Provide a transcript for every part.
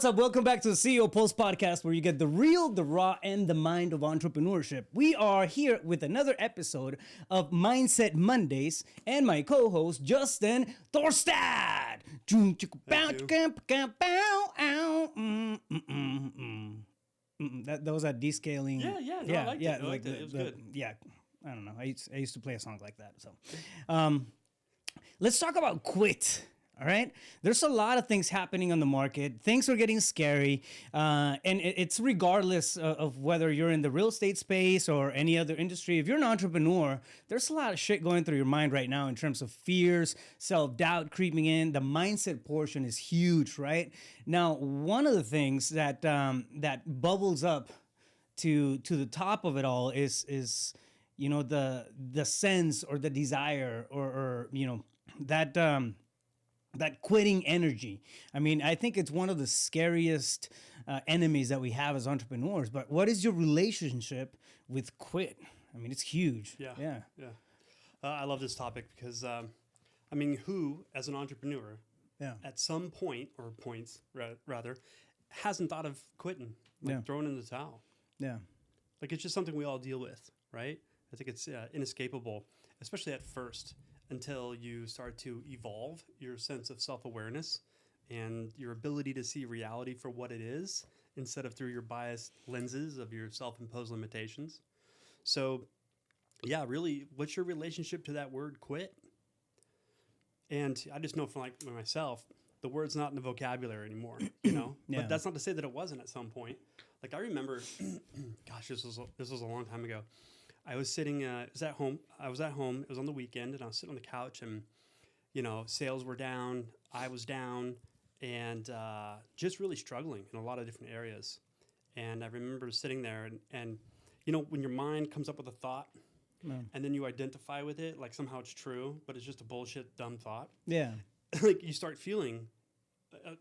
what's up? Welcome back to the CEO Pulse podcast, where you get the real, the raw, and the mind of entrepreneurship. We are here with another episode of Mindset Mondays, and my co-host, Justin Thorstad. That was a descaling. I liked it. I liked it. It was good. Yeah, I don't know. I used to play a song like that. So, let's talk about quit. All right. There's a lot of things happening on the market. Things are getting scary. And it's regardless of whether you're in the real estate space or any other industry. If you're an entrepreneur, there's a lot of shit going through your mind right now in terms of fears, self-doubt creeping in. The mindset portion is huge, right? Now, one of the things that that bubbles up to the top of it all is you know, the sense or the desire or you know, that quitting energy. I mean, I think it's one of the scariest enemies that we have as entrepreneurs. But what is your relationship with quit? I mean, it's huge. Yeah. I love this topic because, I mean, who, as an entrepreneur, at some point, or points rather, hasn't thought of quitting, throwing in the towel? Yeah. Like, it's just something we all deal with, right? I think it's inescapable, especially at first, until you start to evolve your sense of self-awareness and your ability to see reality for what it is instead of through your biased lenses of your self-imposed limitations. So, yeah, really, what's your relationship to that word quit? And I just know from like myself, the word's not in the vocabulary anymore, you know? But that's not to say that it wasn't at some point. Like I remember, gosh, this was a long time ago. I was sitting, it was at home. It was on the weekend, and I was sitting on the couch, and, you know, sales were down, I was down, and just really struggling in a lot of different areas. And I remember sitting there, and you know, when your mind comes up with a thought, and then you identify with it, like somehow it's true, but it's just a bullshit, dumb thought. Yeah. Like you start feeling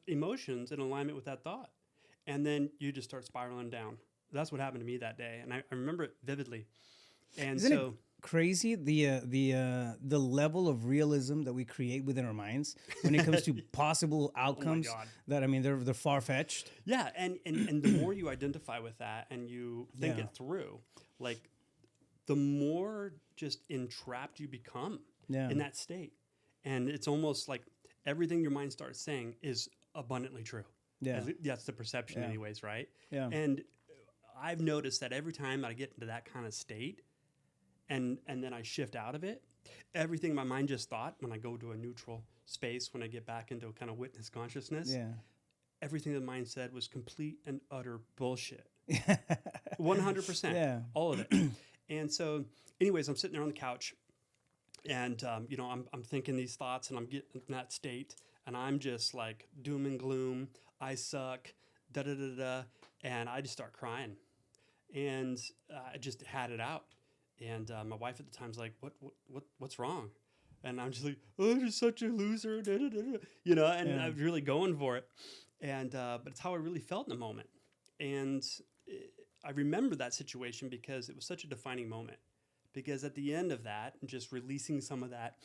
emotions in alignment with that thought, and then you just start spiraling down. That's what happened to me that day, and I remember it vividly. And Isn't it crazy the level of realism that we create within our minds when it comes to possible outcomes? Oh my God. That, I mean, they're far-fetched. Yeah, and the more you identify with that and you think it through, like the more just entrapped you become in that state. And it's almost like everything your mind starts saying is abundantly true. Yeah, that's the perception, anyways, right? Yeah. And I've noticed that every time I get into that kind of state, and then I shift out of it, everything my mind just thought, when I go to a neutral space, when I get back into a kind of witness consciousness, everything the mind said was complete and utter bullshit. 100%. Yeah. All of it. And so, anyways, I'm sitting there on the couch, and you know, I'm thinking these thoughts, and I'm getting in that state, and I'm just like doom and gloom. I suck. Da da da da. And I just start crying, and I just had it out. And my wife at the time's like, what's wrong? And I'm just like, oh, I'm just such a loser, da, da, da, da. You know, and I was really going for it. And but it's how I really felt in the moment. And I remember that situation because it was such a defining moment. Because at the end of that, and just releasing some of that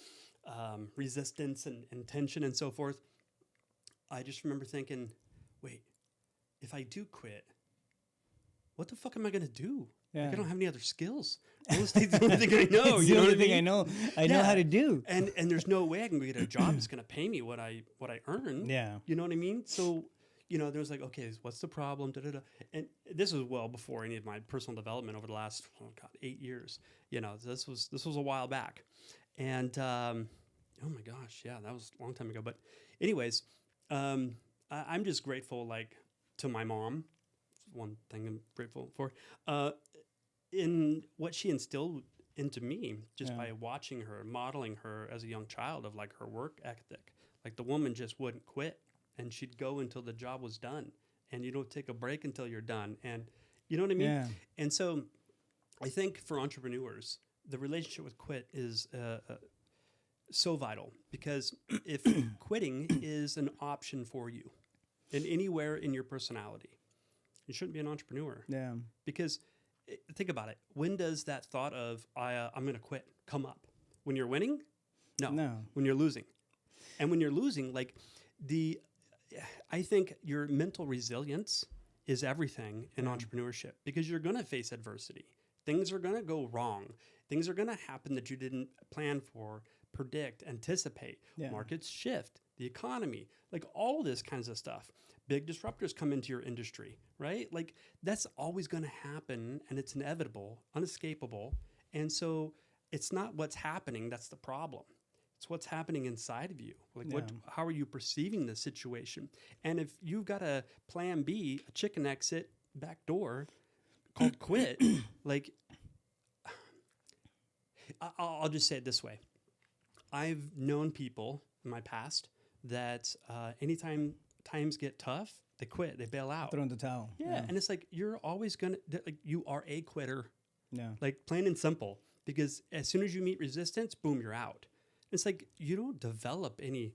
resistance and tension and so forth, I just remember thinking, wait, if I do quit, what the fuck am I going to do? Like, I don't have any other skills. Real estate's the only thing I know. It's the only thing I know. I know how to do. And there's no way I can get a job that's going to pay me what I earn. Yeah. You know what I mean? So, you know, there's like, okay, what's the problem? Da, da, da. And this was well before any of my personal development over the last 8 years. You know, this was a while back. And oh my gosh, yeah, that was a long time ago. But anyways, I'm just grateful, like, to my mom. One thing I'm grateful for. In what she instilled into me just by watching her, modeling her as a young child, of like her work ethic. Like the woman just wouldn't quit, and she'd go until the job was done, and you don't take a break until you're done. And you know what I mean? Yeah. And so I think for entrepreneurs, the relationship with quit is so vital, because if quitting is an option for you in anywhere in your personality, you shouldn't be an entrepreneur. Yeah. Because think about it. When does that thought of I'm going to quit come up? When you're winning? No. When you're losing. And when you're losing, like I think your mental resilience is everything in entrepreneurship, because you're going to face adversity. Things are going to go wrong. Things are going to happen that you didn't plan for, predict, anticipate. Markets shift, the economy, like all this kinds of stuff. Big disruptors come into your industry, right? Like that's always going to happen, and it's inevitable, unescapable. And so it's not what's happening that's the problem. It's what's happening inside of you. Like how are you perceiving the situation? And if you've got a plan B, a chicken exit back door called quit, like I'll just say it this way. I've known people in my past that anytime times get tough, they quit, they bail out. Throw in the towel. Yeah. And it's like, you're always going to, like, you are a quitter. Yeah. Like plain and simple, because as soon as you meet resistance, boom, you're out. It's like, you don't develop any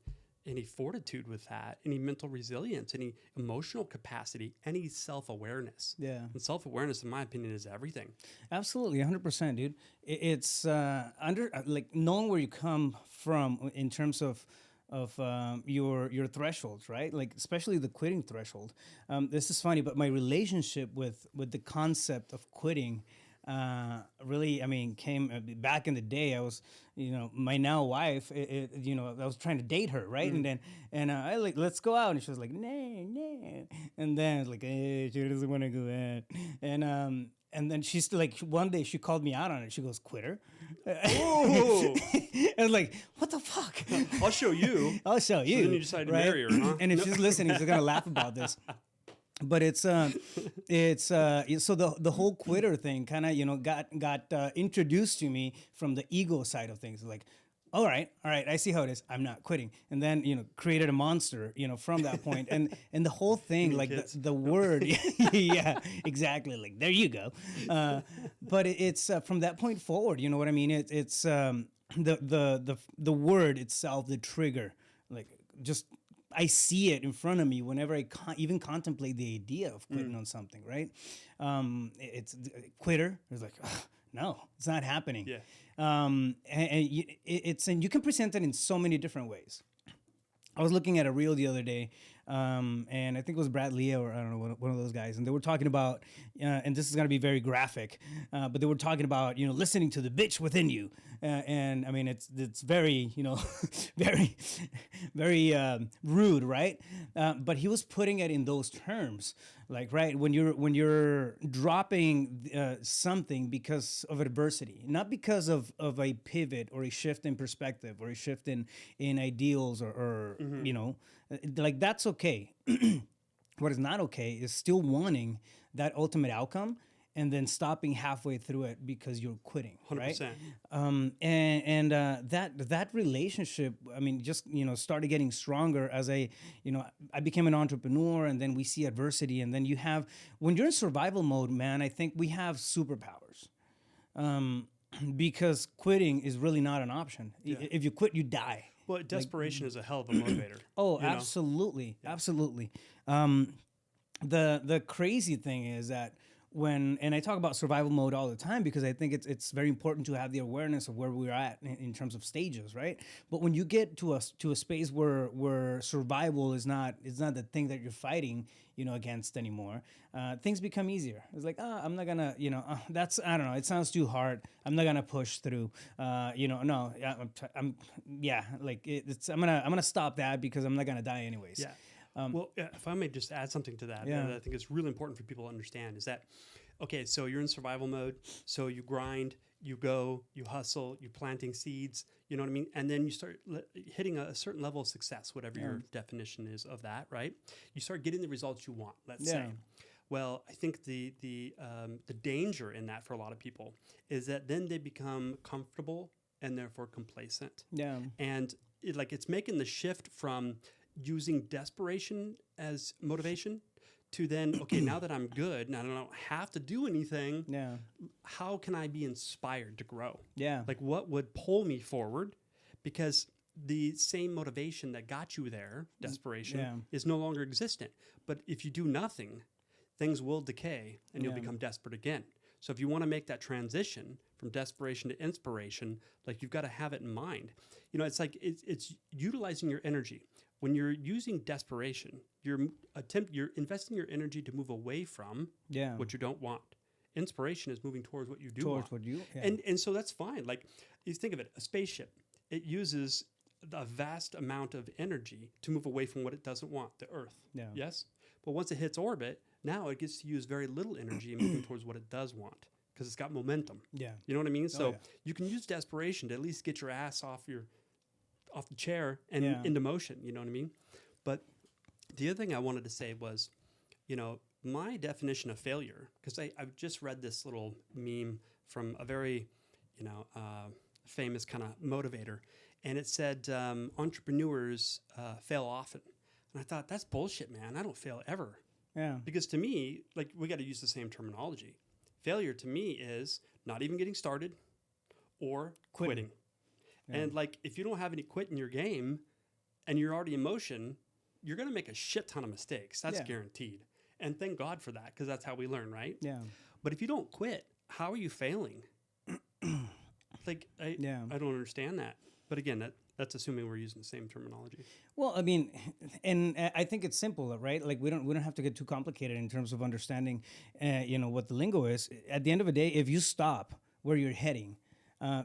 fortitude with that, any mental resilience, any emotional capacity, any self-awareness. Yeah. And self-awareness, in my opinion, is everything. Absolutely, 100%, dude. It's like knowing where you come from in terms of your thresholds, right? Like especially the quitting threshold. This is funny, but my relationship with the concept of quitting really, I mean, came back in the day. I was, my now wife, I was trying to date her, right? And I like, let's go out, and she was like, nah. And then it's like, hey, she doesn't want to go out. And then she's like, one day she called me out on it. She goes, quitter. Oh. I was like, what the fuck? I'll show you. I'll show you. So then you decided to marry her, huh? And if she's listening, she's gonna laugh about this. But it's so the whole quitter thing kind of got introduced to me from the ego side of things. Like, all right, I see how it is. I'm not quitting, and then created a monster, from that point, and the whole thing, like the word, yeah, exactly. Like there you go. But it's from that point forward. You know what I mean? It's the word itself, the trigger, like just. I see it in front of me whenever I even contemplate the idea of quitting on something, right? It's quitter. It's like, no, it's not happening. Yeah. And you can present it in so many different ways. I was looking at a reel the other day, and I think it was Brad Lea or I don't know, one of those guys, and they were talking about, and this is going to be very graphic, but they were talking about listening to the bitch within you, and I mean it's very very very rude, right? But he was putting it in those terms, like right when you're dropping something because of adversity, not because of a pivot or a shift in perspective or a shift in ideals or like that's okay. What is not okay is still wanting that ultimate outcome and then stopping halfway through it because you're quitting, 100%. Right? And that relationship, I mean, just started getting stronger as I became an entrepreneur, and then we see adversity, and then when you're in survival mode, man, I think we have superpowers. Because quitting is really not an option. Yeah. If you quit, you die. Well, desperation is a hell of a motivator. Oh, absolutely. Yeah. Absolutely. The crazy thing is that and I talk about survival mode all the time because I think it's very important to have the awareness of where we're at in terms of stages, right? But when you get to a space where survival is not the thing that you're fighting, against anymore, things become easier. It's like, I'm not gonna, that's, I don't know, it sounds too hard. I'm not gonna push through. No, I'm gonna stop that because I'm not gonna die anyways. Yeah. Well, if I may just add something to that, that I think is really important for people to understand is that, okay, so you're in survival mode, so you grind, you go, you hustle, you're planting seeds, you know what I mean? And then you start hitting a certain level of success, whatever your definition is of that, right? You start getting the results you want, let's say. Well, I think the danger in that for a lot of people is that then they become comfortable and therefore complacent. Yeah. And it's making the shift from using desperation as motivation to then, okay, now that I'm good and I don't have to do anything, how can I be inspired to grow? Yeah. Like what would pull me forward? Because the same motivation that got you there, desperation, is no longer existent. But if you do nothing, things will decay and you'll become desperate again. So if you want to make that transition from desperation to inspiration, like you've got to have it in mind. It's like it's utilizing your energy. When you're using desperation, you're investing your energy to move away from what you don't want. Inspiration is moving towards what you do want. And so that's fine. Like, you think of it, a spaceship, it uses a vast amount of energy to move away from what it doesn't want, the Earth. Yes? But once it hits orbit, now it gets to use very little energy moving towards what it does want, because it's got momentum. You know what I mean? So you can use desperation to at least get your ass off the chair and into motion. You know what I mean? But the other thing I wanted to say was, my definition of failure, because I've just read this little meme from a very, famous kind of motivator, and it said entrepreneurs fail often. And I thought, that's bullshit, man. I don't fail ever. Because to me, like, we got to use the same terminology. Failure to me is not even getting started or quitting. And like, if you don't have any quit in your game and you're already in motion, you're going to make a shit ton of mistakes. That's guaranteed. And thank God for that, because that's how we learn, right? But if you don't quit, how are you failing? Like, I don't understand that. But again, that's assuming we're using the same terminology. Well, I mean, and I think it's simple, right? Like, we don't have to get too complicated in terms of understanding, what the lingo is. At the end of the day, if you stop where you're heading,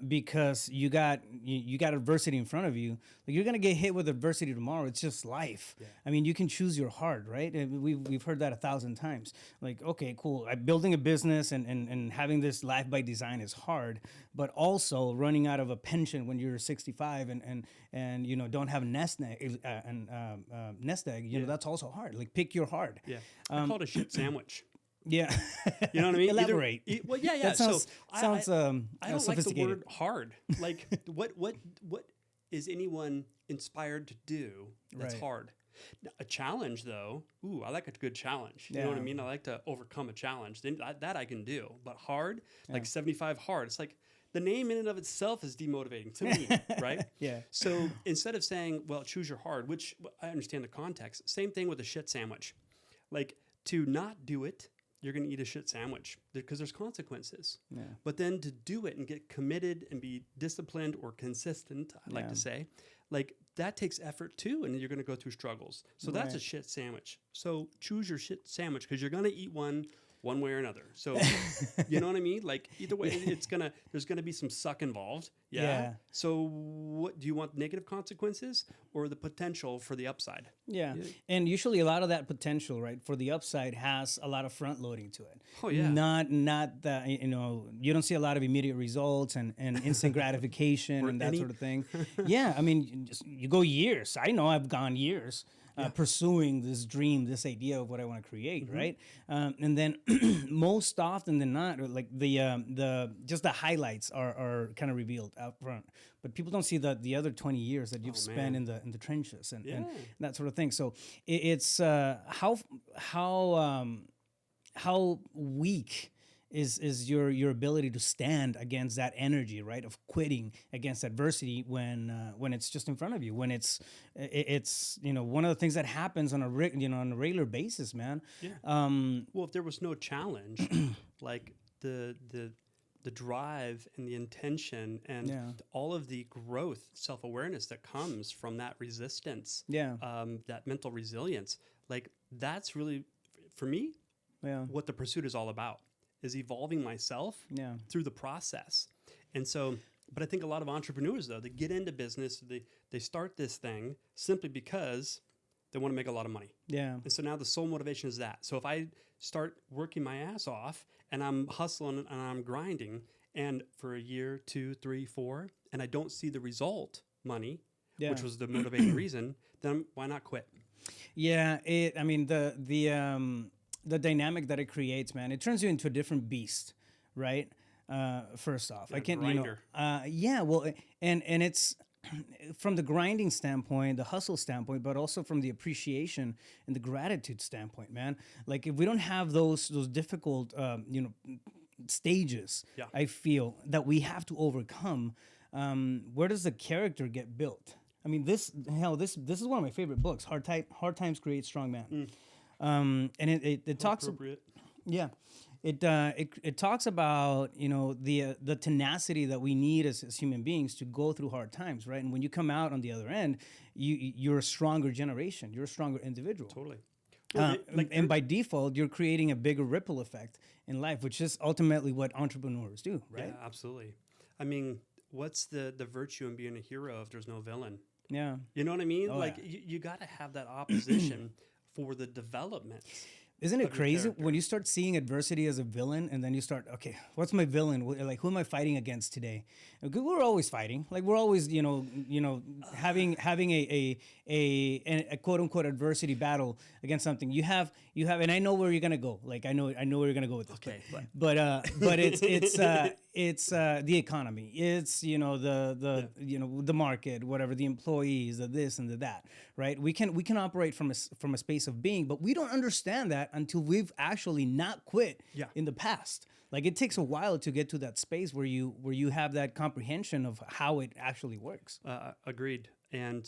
because you got adversity in front of you, like, you're gonna get hit with adversity tomorrow. It's just life. I mean, you can choose your hard, right? And we've heard that 1,000 times. Like, okay, cool. Building a business and having this life by design is hard, but also running out of a pension when you're 65 and don't have a nest egg, that's also hard. Like, pick your hard. I call it a shit sandwich. Yeah. You know what I mean? Elaborate. That sounds I don't like the sophisticated. word hard. Like, what is anyone inspired to do that's hard? A challenge, though. Ooh, I like a good challenge. You know what I mean? I like to overcome a challenge. Then that I can do. But hard, like 75 hard. It's like, the name in and of itself is demotivating to me, right? So instead of saying, well, choose your hard, which I understand the context, same thing with a shit sandwich. Like, to not do it, you're going to eat a shit sandwich because there's consequences. But then to do it and get committed and be disciplined or consistent, I like to say, like, that takes effort too, and you're going to go through struggles. So that's a shit sandwich. So choose your shit sandwich, because you're going to eat one way or another. So, you know what I mean? Like, either way, there's gonna be some suck involved. So what do you want? Negative consequences or the potential for the upside? And usually a lot of that potential, right, for the upside has a lot of front loading to it. Not that, you don't see a lot of immediate results and instant gratification and that sort of thing. I mean, you go years. I know I've gone years pursuing this dream, this idea of what I want to create, right? And then most often than not, like, the just the highlights are kind of revealed out front, but people don't see the other 20 years that you've spent in the trenches and that sort of thing. So it's how weak is your ability to stand against that energy, right, of quitting against adversity when it's just in front of you, when it's one of the things that happens on a regular basis, man. Well, if there was no challenge, like the drive and the intention and all of the growth, self-awareness that comes from that resistance, that mental resilience, like, that's really, for me, what the pursuit is all about. Is evolving myself through the process. And so, but I think a lot of entrepreneurs, though, they get into business, they start this thing simply because they want to make a lot of money. And so now the sole motivation is that. So if I start working my ass off and I'm hustling and I'm grinding, and for a year, 2, 3, 4, and I don't see the result, money, which was the motivating reason, then why not quit? The dynamic that it creates, man, it turns you into a different beast, right? First off, I can't, grinder. And it's from the grinding standpoint, the hustle standpoint, but also from the appreciation and the gratitude standpoint, man. Like, if we don't have those difficult, stages, I feel that we have to overcome, where does the character get built? I mean, this is one of my favorite books, Hard Times Create Strong Man. And it talks. Appropriate. it talks about, you know, the tenacity that we need as human beings to go through hard times, right? And when you come out on the other end, you're a stronger generation, you're a stronger individual. Totally. Well, and by default, you're creating a bigger ripple effect in life, which is ultimately what entrepreneurs do, right? Yeah, absolutely. I mean, what's the virtue in being a hero if there's no villain? Yeah. You know what I mean? Oh, like, yeah. you got to have that opposition for the development. Isn't it crazy when you start seeing adversity as a villain, and then you start, okay, what's my villain? Like, who am I fighting against today? We're always fighting. Like, we're always, having a quote unquote adversity battle against something. You have, and I know where you're gonna go. Like, I know where you're gonna go with this. Okay, but it's the economy. It's the market, whatever, the employees, the this and the that. Right? We can operate from a space of being, but we don't understand that until we've actually not quit in the past. Like, it takes a while to get to that space where you have that comprehension of how it actually works. Agreed. And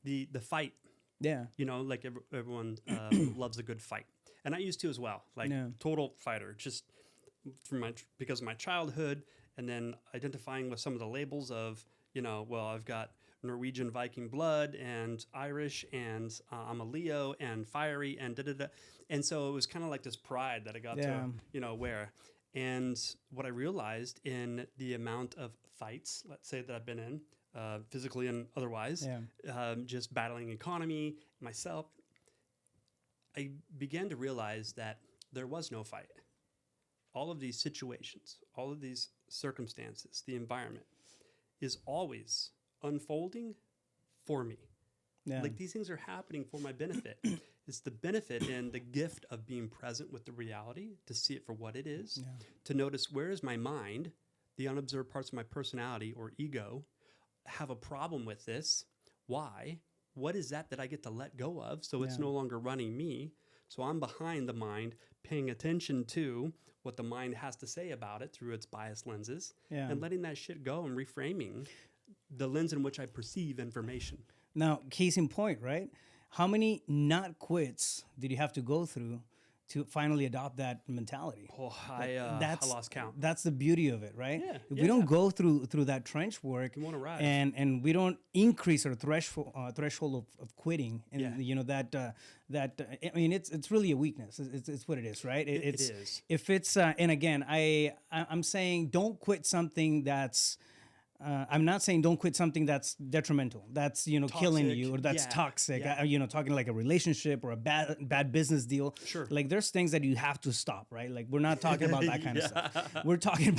the fight. Yeah. You know, like everyone loves a good fight, and I used to as well. Like, total fighter, just because of my childhood, and then identifying with some of the labels of, well, I've got Norwegian Viking blood and Irish, and I'm a Leo and fiery and da-da-da. And so it was kind of like this pride that I got to, wear. And what I realized in the amount of fights, let's say, that I've been in, physically and otherwise, just battling economy, myself, I began to realize that there was no fight. All of these situations, all of these circumstances, the environment is always unfolding for me. Like, these things are happening for my benefit. It's the benefit and the gift of being present with the reality, to see it for what it is, to notice, where is my mind, the unobserved parts of my personality or ego, have a problem with this. Why? What is that I get to let go of, so it's no longer running me? So I'm behind the mind, paying attention to what the mind has to say about it through its biased lenses, and letting that shit go and reframing the lens in which I perceive information. Now, case in point, right? How many not quits did you have to go through to finally adopt that mentality? Oh, I lost count. That's the beauty of it, right? Yeah, If we don't go through that trench work, you won't arrive. and we don't increase our threshold of quitting, and I mean, it's really a weakness. It's what it is, right? It is. If it's and again, I'm saying don't quit something that's. I'm not saying don't quit something that's detrimental, that's toxic, killing you, or that's toxic. Talking like a relationship or a bad business deal. Sure. Like, there's things that you have to stop, right? Like, we're not talking about that kind of stuff. We're talking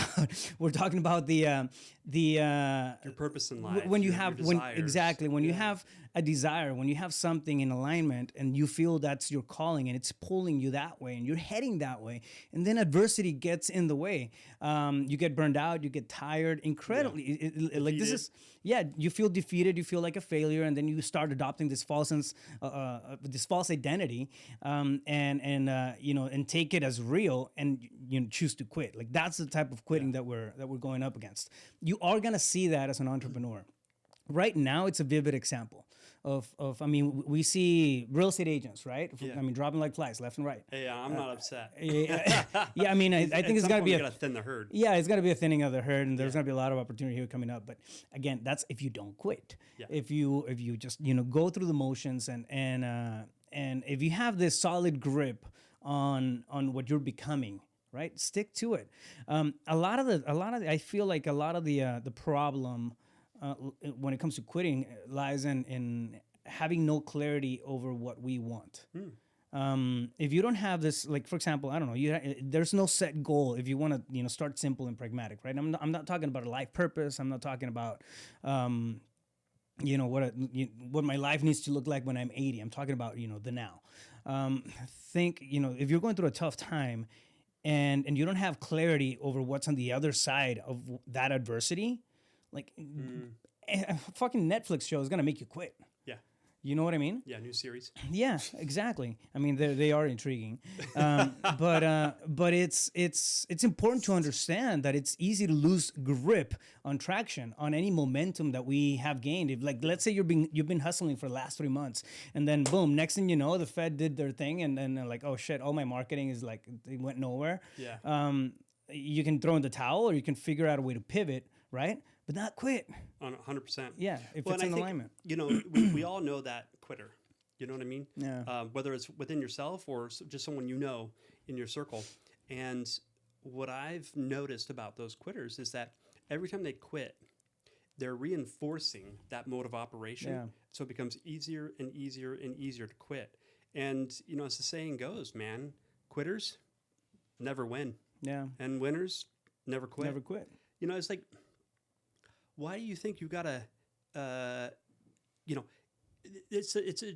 about the your purpose in life. When you your have desires. when you have a desire, when you have something in alignment and you feel that's your calling and it's pulling you that way and you're heading that way, and then adversity gets in the way, you get burned out, you get tired, incredibly. Like, this is you feel defeated, you feel like a failure, and then you start adopting this false identity, and take it as real, and choose to quit. Like, that's the type of quitting that we're going up against. You are gonna see that as an entrepreneur. Right now, it's a vivid example of I mean, we see real estate agents, right? I mean, dropping like flies left and right. Yeah, I'm not upset. I mean, I think it's got to be gotta thin the herd. Yeah, it's got to be a thinning of the herd, and there's going to be a lot of opportunity here coming up. But again, that's if you don't quit. Yeah. If you just go through the motions, and if you have this solid grip on what you're becoming, right? Stick to it. I feel like a lot of the problem when it comes to quitting lies in having no clarity over what we want. If you don't have this, like, for example, I don't know, there's no set goal. If you want to, start simple and pragmatic, right? I'm not talking about a life purpose. I'm not talking about, what my life needs to look like when I'm 80. I'm talking about, the now. If you're going through a tough time and you don't have clarity over what's on the other side of that adversity, like, a fucking Netflix show is gonna make you quit. Yeah. You know what I mean? Yeah, new series. Yeah, exactly. I mean, they are intriguing, but it's important to understand that it's easy to lose grip on traction, on any momentum that we have gained. If, like, let's say you've been hustling for the last 3 months, and then boom, next thing you know, the Fed did their thing, and then they're like, oh shit, all my marketing is like, it went nowhere. Yeah. You can throw in the towel, or you can figure out a way to pivot, right? But not quit. On 100%. Yeah, if it's in alignment. You know, we all know that quitter. You know what I mean? Yeah. Whether it's within yourself or just someone you know in your circle. And what I've noticed about those quitters is that every time they quit, they're reinforcing that mode of operation. Yeah. So it becomes easier and easier and easier to quit. And, you know, as the saying goes, man, quitters never win. Yeah. And winners never quit. Never quit. You know, it's like, why do you think you gotta, you know, it's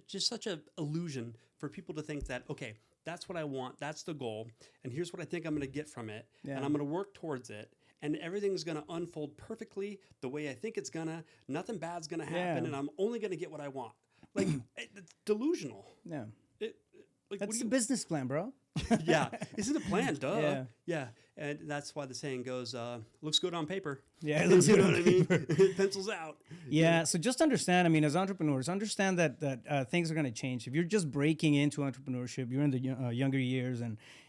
just such an illusion for people to think that, okay, that's what I want, that's the goal, and here's what I think I'm going to get from it, and I'm going to work towards it, and everything's going to unfold perfectly the way I think it's going to, nothing bad's going to happen, and I'm only going to get what I want. Like, it's delusional. Yeah. Like, That's the business plan, bro. Yeah, isn't a plan, duh. Yeah, and that's why the saying goes, looks good on paper. Yeah, it looks good on paper. Pencils out. Yeah, so just understand, I mean, as entrepreneurs, understand that things are going to change. If you're just breaking into entrepreneurship, you're in the younger years,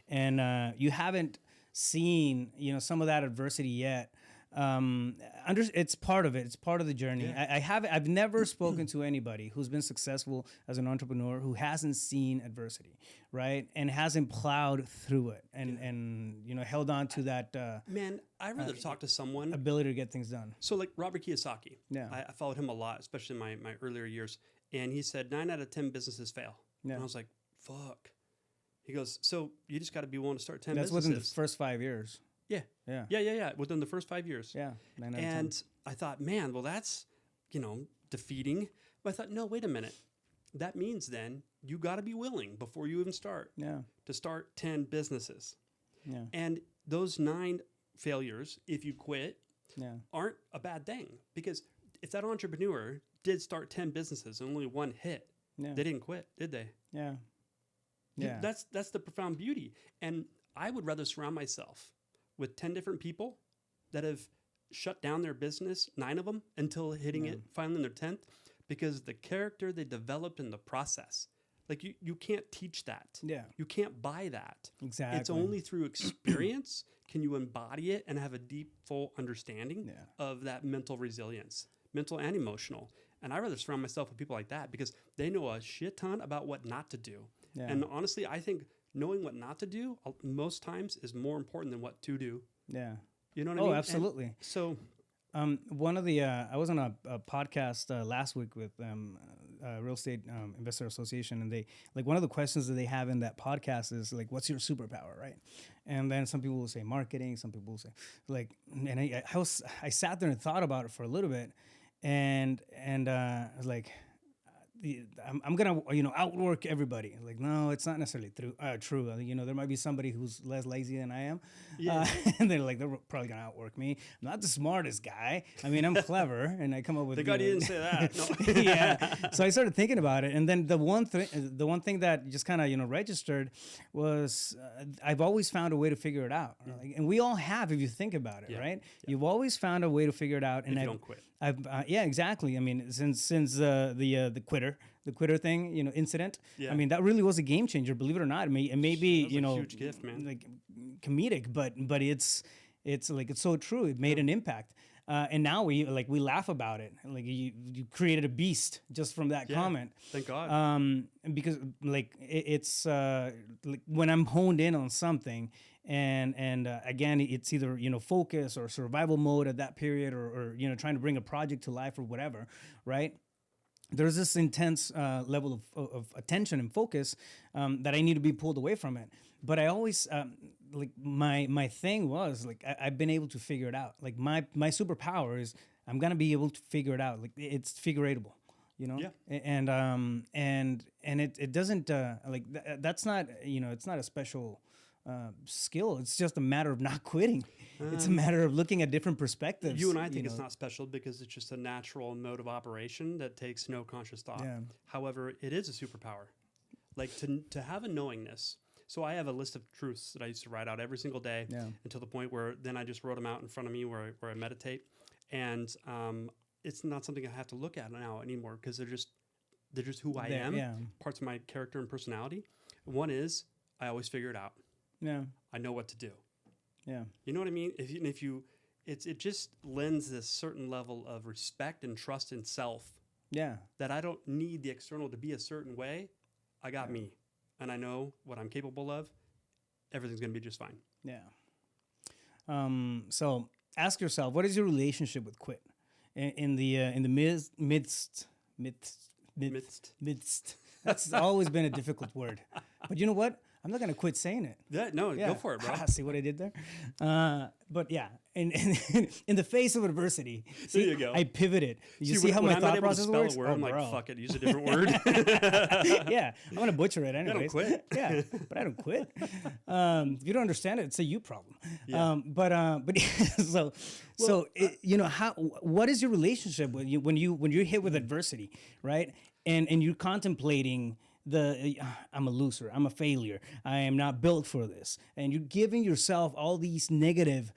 and you haven't seen, you know, some of that adversity yet, it's part of it. It's part of the journey. Yeah. I've never spoken to anybody who's been successful as an entrepreneur who hasn't seen adversity, right? And hasn't plowed through it and you know, held on to that. Man, I'd rather talk to someone ability to get things done. So like Robert Kiyosaki, Yeah. I followed him a lot, especially in my earlier years. And he said 9 out of 10 businesses fail. Yeah. And I was like, fuck. He goes, so you just got to be willing to start 10 That's businesses. within the first 5 years. Yeah. Yeah. Yeah. Within the first 5 years. Yeah. 9 out of 10. And I thought, man, well, that's, you know, defeating. But I thought, no, wait a minute. That means then you got to be willing before you even start to start 10 businesses. Yeah. And those 9 failures, if you quit, aren't a bad thing. Because if that entrepreneur did start 10 businesses and only one hit, they didn't quit, did they? Yeah. Yeah. That's the profound beauty. And I would rather surround myself with 10 different people that have shut down their business, 9 of them, until hitting it finally in their 10th, because the character they developed in the process, like you can't teach that. Yeah. You can't buy that. Exactly. It's only through experience can you embody it and have a deep, full understanding of that mental resilience, mental and emotional. And I'd rather surround myself with people like that because they know a shit ton about what not to do. Yeah. And honestly, I think knowing what not to do most times is more important than what to do. Yeah. You know what I mean? Oh, absolutely. And so one of the, I was on a podcast last week with Real Estate Investor Association, and they, like, one of the questions that they have in that podcast is like, what's your superpower, right? And then some people will say marketing, some people will say like, and I sat there and thought about it for a little bit, and I was like, I'm gonna, you know, outwork everybody. Like, no, it's not necessarily true. You know, there might be somebody who's less lazy than I am, and they're probably gonna outwork me. I'm not the smartest guy. I mean, I'm clever, and I come up with. Thank God you didn't say that. No. Yeah. So I started thinking about it, and then the one thing that just kind of, you know, registered was I've always found a way to figure it out. Like, and we all have, if you think about it, right? Yeah. You've always found a way to figure it out, and if you don't quit. Yeah, exactly. I mean, since the quitter thing, you know, incident. Yeah. I mean, that really was a game changer. Believe it or not, it may be, you know, huge gift, man. Like comedic, but it's like, it's so true. It made an impact, and now we laugh about it. Like you created a beast just from that comment. Thank God. Because like it's like when I'm honed in on something. And again, it's either, you know, focus or survival mode at that period, or you know, trying to bring a project to life or whatever, right? There's this intense level of attention and focus that I need to be pulled away from it. But I always like my thing was like I've been able to figure it out. Like my superpower is I'm gonna be able to figure it out. Like it's figureatable. You know, and it doesn't that's not, you know, it's not a special skill. It's just a matter of not quitting. It's a matter of looking at different perspectives. You and I think it's not special because it's just a natural mode of operation that takes no conscious thought. Yeah. However, it is a superpower. Like to have a knowingness. So I have a list of truths that I used to write out every single day until the point where then I just wrote them out in front of me where I meditate. And it's not something I have to look at now anymore because they're just who I am, parts of my character and personality. One is I always figure it out. Yeah. I know what to do. Yeah. You know what I mean? It just lends this certain level of respect and trust in self. Yeah. That I don't need the external to be a certain way. I got me, and I know what I'm capable of. Everything's going to be just fine. Yeah. So ask yourself, what is your relationship with quit? In the midst. That's always been a difficult word. But you know what? I'm not going to quit saying it. Go for it, bro. See what I did there? But yeah, in the face of adversity, there you go. I pivoted. You see how my thought process works? I'm like, fuck it, use a different word. Yeah, I'm going to butcher it anyways. I don't quit. Yeah, but I don't quit. If you don't understand it, it's a you problem. Yeah. What is your relationship with you when you're hit with adversity, right? And you're contemplating I'm a loser, I'm a failure, I am not built for this, and you're giving yourself all these negative,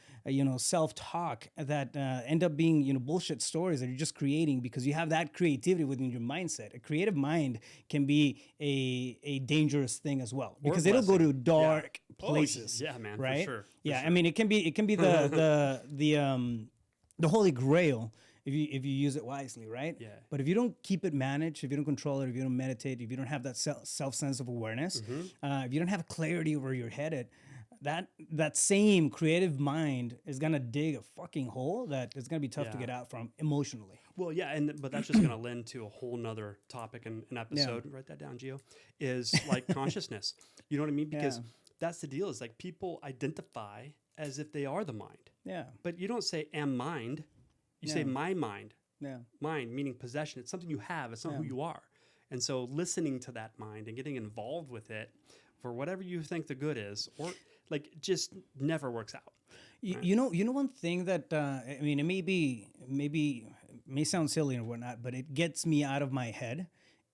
self-talk that end up being, bullshit stories that you're just creating because you have that creativity within your mindset. A creative mind can be a dangerous thing as well because it'll go to dark places. Yeah, man, right? For sure. I mean, it can be the holy grail. If you use it wisely, right? Yeah. But if you don't keep it managed, if you don't control it, if you don't meditate, if you don't have that self sense of awareness, if you don't have clarity over where you're headed, that same creative mind is gonna dig a fucking hole that is gonna be tough to get out from emotionally. Well, yeah, but that's just gonna lend to a whole nother topic and an episode. Write that down, Gio. Is like consciousness. You know what I mean? Because that's the deal. Is like people identify as if they are the mind. Yeah. But you don't say "am mind." You say my mind. Yeah. Mind, meaning possession. It's something you have. It's not who you are. And so listening to that mind and getting involved with it for whatever you think the good is, or like just never works out. Right? You know one thing that, it may sound silly or whatnot, but it gets me out of my head.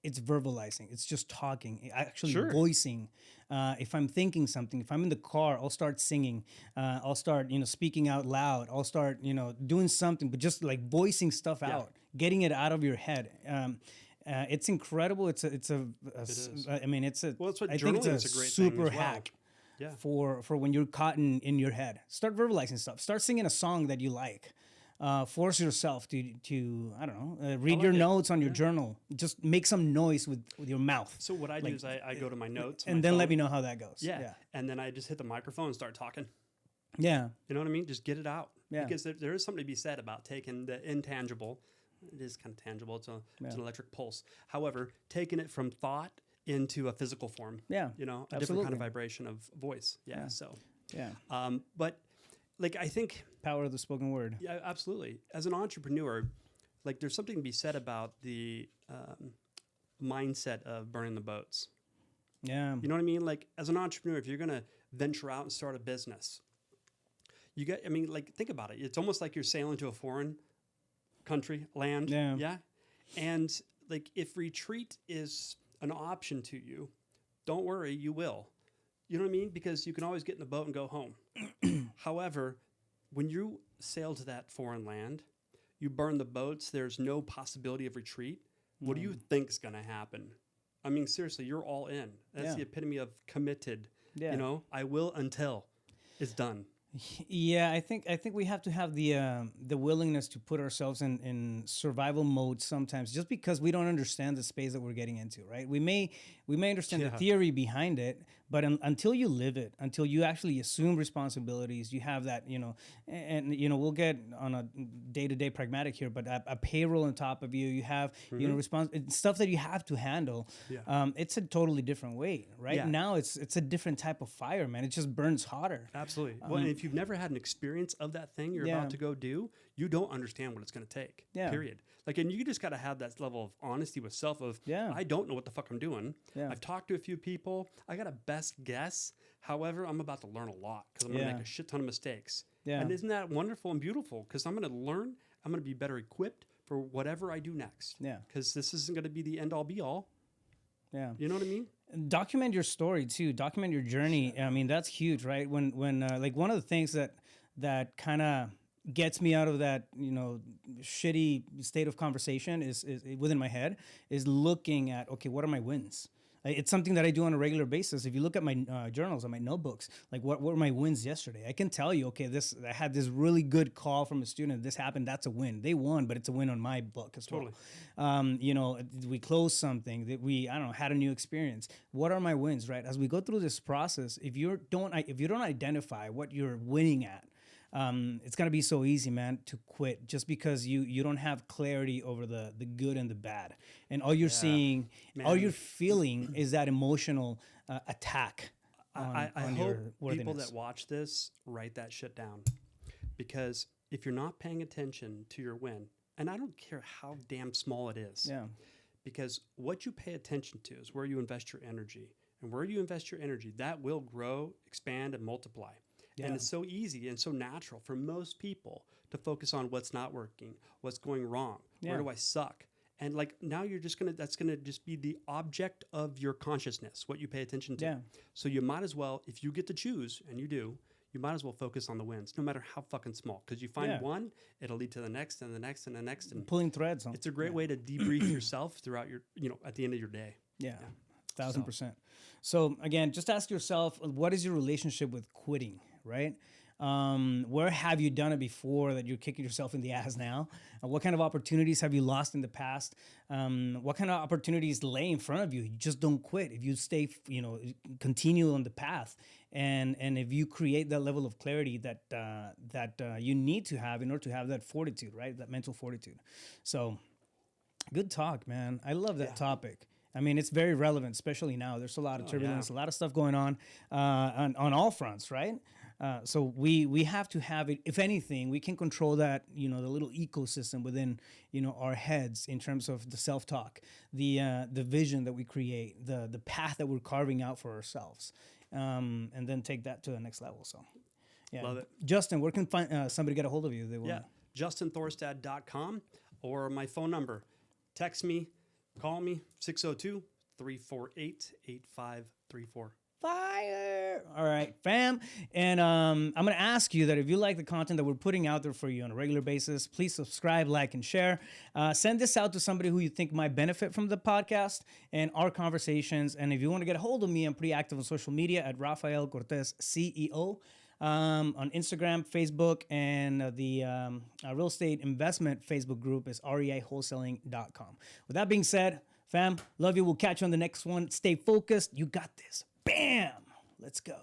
It's verbalizing. It's just talking, actually voicing. If I'm thinking something, if I'm in the car, I'll start singing. I'll start, speaking out loud. I'll start, doing something, but just like voicing stuff out, getting it out of your head. It's incredible. It's a great super hack. Yeah. For when you're caught in your head. Start verbalizing stuff. Start singing a song that you like. Force yourself to I don't know, read your notes on your journal. Just make some noise with your mouth. So what I do is I go to my notes. And then let me know how that goes. Yeah. And then I just hit the microphone and start talking. Yeah. You know what I mean? Just get it out. Yeah. Because there is something to be said about taking the intangible. It is kind of tangible. It's an electric pulse. However, taking it from thought into a physical form. Yeah. A different kind of vibration of voice. Yeah. So. Yeah. But like I think power of the spoken word. Yeah, absolutely. As an entrepreneur, like there's something to be said about the mindset of burning the boats. Yeah. You know what I mean? Like as an entrepreneur, if you're going to venture out and start a business, think about it. It's almost like you're sailing to a foreign country, land. Yeah. Yeah. And like if retreat is an option to you, don't worry, you will. You know what I mean? Because you can always get in the boat and go home. However, when you sail to that foreign land, you burn the boats, there's no possibility of retreat. What do you think is going to happen? I mean, seriously, you're all in. That's the epitome of committed. Yeah. I will until it's done. Yeah, I think we have to have the willingness to put ourselves in survival mode sometimes, just because we don't understand the space that we're getting into, right? We may understand the theory behind it, but until you live it, until you actually assume responsibilities, you have that, and we'll get on a day-to-day pragmatic here, but a payroll on top of you, you have stuff that you have to handle. Yeah. It's a totally different weight, right? Yeah. Now it's a different type of fire, man. It just burns hotter. Absolutely. Well, and if you've never had an experience of that thing you're about to go do, you don't understand what it's going to take. Yeah. Period. Like, and you just got to have that level of honesty with self of, I don't know what the fuck I'm doing. Yeah. I've talked to a few people. I got a best guess However, I'm about to learn a lot because I'm going to make a shit ton of mistakes. Yeah. And isn't that wonderful and beautiful? Because I'm going to learn. I'm going to be better equipped for whatever I do next. Yeah. Because this isn't going to be the end all be all. Yeah. You know what I mean? Document your story too. Document your journey. I mean, that's huge, right? When like one of the things that kind of gets me out of that, shitty state of conversation is within my head is looking at, okay, what are my wins? It's something that I do on a regular basis. If you look at my journals and my notebooks, like what were my wins yesterday? I can tell you, okay, I had this really good call from a student. This happened. That's a win. They won, but it's a win on my book as well. We closed something that had a new experience. What are my wins, right? As we go through this process, if you don't identify what you're winning at, it's gonna be so easy, man, to quit just because you don't have clarity over the good and the bad, and all you're seeing, all you're feeling is that emotional attack. I hope people that watch this write that shit down, because if you're not paying attention to your win, and I don't care how damn small it is, because what you pay attention to is where you invest your energy, and where you invest your energy, that will grow, expand, and multiply. Yeah. And it's so easy and so natural for most people to focus on what's not working, what's going wrong, where do I suck? And like now that's gonna just be the object of your consciousness, what you pay attention to. Yeah. So you might as well, if you get to choose, and you do, you might as well focus on the wins, no matter how fucking small. Because you find one, it'll lead to the next and the next and the next. And pulling threads. It's a great way to debrief yourself throughout your, at the end of your day. Yeah. 1,000%. So again, just ask yourself, what is your relationship with quitting, right? Where have you done it before that you're kicking yourself in the ass now? What kind of opportunities have you lost in the past? What kind of opportunities lay in front of you? You just don't quit. If you stay, continue on the path, and if you create that level of clarity that you need to have in order to have that fortitude, right? That mental fortitude. So, good talk, man. I love that topic. I mean, it's very relevant, especially now. There's a lot of turbulence, a lot of stuff going on all fronts, right? So we have to have it. If anything, we can control that, the little ecosystem within, our heads in terms of the self-talk, the vision that we create, the path that we're carving out for ourselves, and then take that to the next level. So, Love it. Justin, where can somebody get a hold of you? JustinThorstad.com, or my phone number. Text me. Call me, 602-348-8534. Fire! All right, fam. And I'm going to ask you that if you like the content that we're putting out there for you on a regular basis, please subscribe, like, and share. Send this out to somebody who you think might benefit from the podcast and our conversations. And if you want to get a hold of me, I'm pretty active on social media at Rafael Cortez CEO. On Instagram, Facebook, and the real estate investment Facebook group is reiwholesaling.com. With that being said, fam, love you. We'll catch you on the next one. Stay focused. You got this. Bam! Let's go.